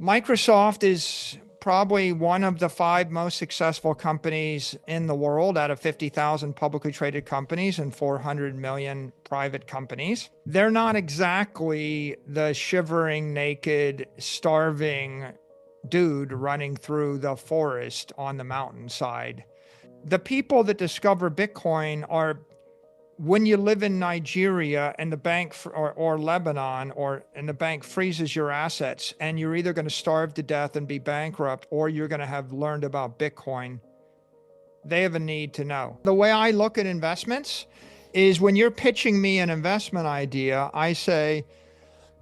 Microsoft is probably one of the 5 most successful companies in the world out of 50,000 publicly traded companies and 400 million private companies. They're not exactly the shivering, naked, starving dude running through the forest on the mountainside. The people that discover Bitcoin are when you live in Nigeria and the bank or Lebanon and the bank freezes your assets and you're either going to starve to death and be bankrupt or you're going to have learned about Bitcoin, they have a need to know. The way I look at investments is when you're pitching me an investment idea, I say,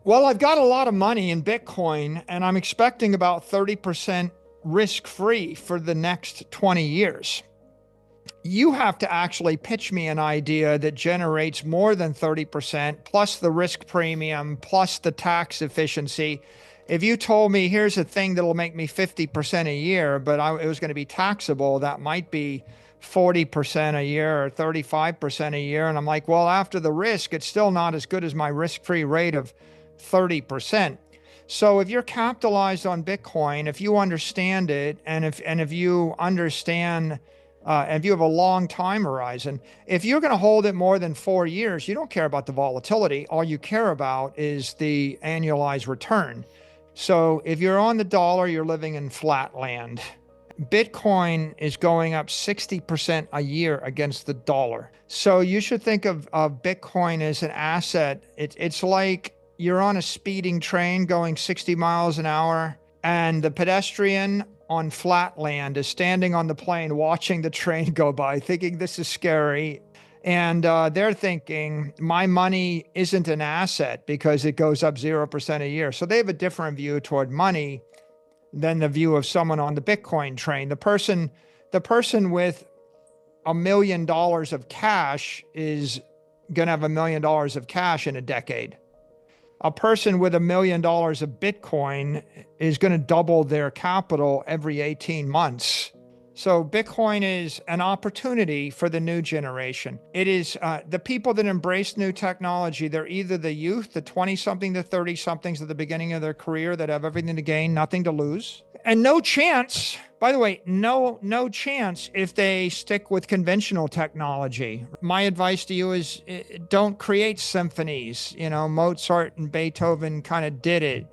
well, I've got a lot of money in Bitcoin and I'm expecting about 30% risk-free for the next 20 years. You have to actually pitch me an idea that generates more than 30% plus the risk premium plus the tax efficiency. If you told me here's a thing that'll make me 50% a year, but it was going to be taxable, that might be 40% a year or 35% a year. And I'm like, well, after the risk, it's still not as good as my risk-free rate of 30%. So if you're capitalized on Bitcoin, if you understand it, and if you understand and if you have a long time horizon, if you're going to hold it more than 4 years, you don't care about the volatility. All you care about is the annualized return. So if you're on the dollar, you're living in flat land. Bitcoin is going up 60% a year against the dollar. So you should think of Bitcoin as an asset. It's like you're on a speeding train going 60 miles an hour, and the pedestrian on flat land is standing on the plane watching the train go by, thinking this is scary. And they're thinking, my money isn't an asset because it goes up 0% a year. So they have a different view toward money than the view of someone on the Bitcoin train. The person with $1 million of cash is going to have $1 million of cash in a decade. A person with $1 million of Bitcoin is going to double their capital every 18 months. So Bitcoin is an opportunity for the new generation. It is the people that embrace new technology. They're either the youth, the 20-something to 30-somethings at the beginning of their career that have everything to gain, nothing to lose. And no chance, by the way, no chance if they stick with conventional technology. My advice to you is don't create symphonies. Mozart and Beethoven kind of did it,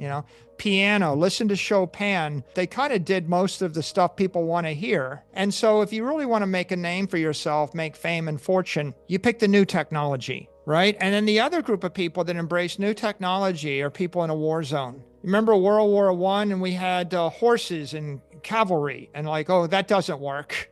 piano, listen to Chopin. They kind of did most of the stuff people want to hear. And so if you really want to make a name for yourself, make fame and fortune, you pick the new technology, right? And then the other group of people that embrace new technology are people in a war zone. Remember World War I, and we had horses and cavalry, and oh, that doesn't work.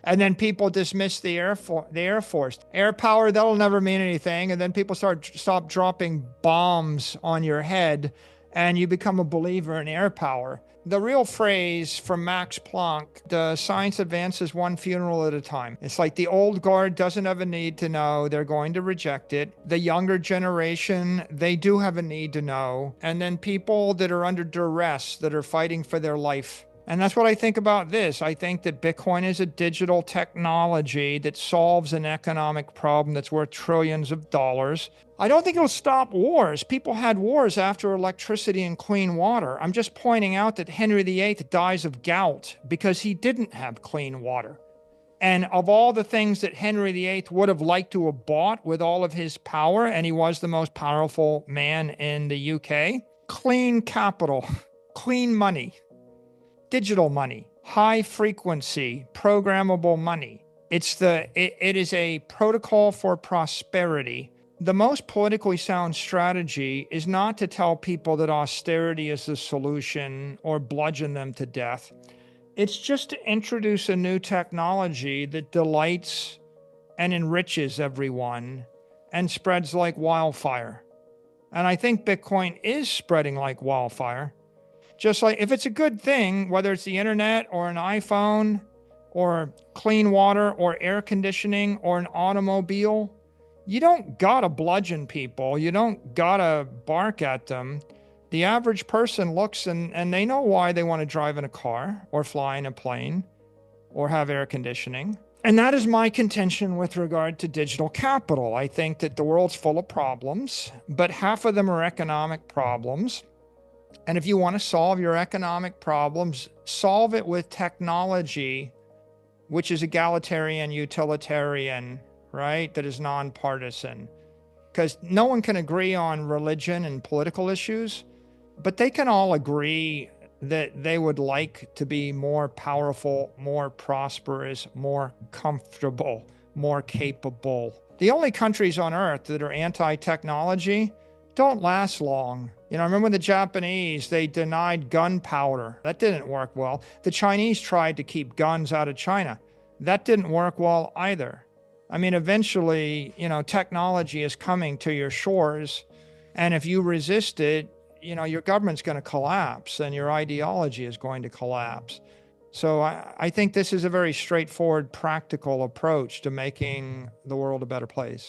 And then people dismiss the Air Force. Air power, that'll never mean anything. And then people stop dropping bombs on your head, and you become a believer in air power. The real phrase from Max Planck, the science advances one funeral at a time. It's like the old guard doesn't have a need to know. They're going to reject it. The younger generation, they do have a need to know. And then people that are under duress, that are fighting for their life. And that's what I think about this. I think that Bitcoin is a digital technology that solves an economic problem that's worth trillions of dollars. I don't think it'll stop wars. People had wars after electricity and clean water. I'm just pointing out that Henry VIII dies of gout because he didn't have clean water. And of all the things that Henry VIII would have liked to have bought with all of his power, and he was the most powerful man in the UK, clean capital, clean money. Digital money, high frequency, programmable money. It is a protocol for prosperity. The most politically sound strategy is not to tell people that austerity is the solution or bludgeon them to death. It's just to introduce a new technology that delights and enriches everyone and spreads like wildfire. And I think Bitcoin is spreading like wildfire. Just like if it's a good thing, whether it's the internet or an iPhone or clean water or air conditioning or an automobile, you don't gotta bludgeon people. You don't gotta bark at them. The average person looks and they know why they want to drive in a car or fly in a plane or have air conditioning. And that is my contention with regard to digital capital. I think that the world's full of problems, but half of them are economic problems. And if you want to solve your economic problems, solve it with technology, which is egalitarian, utilitarian, right? That is nonpartisan. Because no one can agree on religion and political issues, but they can all agree that they would like to be more powerful, more prosperous, more comfortable, more capable. The only countries on earth that are anti-technology don't last long. I remember the Japanese, they denied gunpowder. That didn't work well. The Chinese tried to keep guns out of China. That didn't work well either. I mean, eventually, technology is coming to your shores. And if you resist it, your government's going to collapse and your ideology is going to collapse. So I think this is a very straightforward, practical approach to making the world a better place.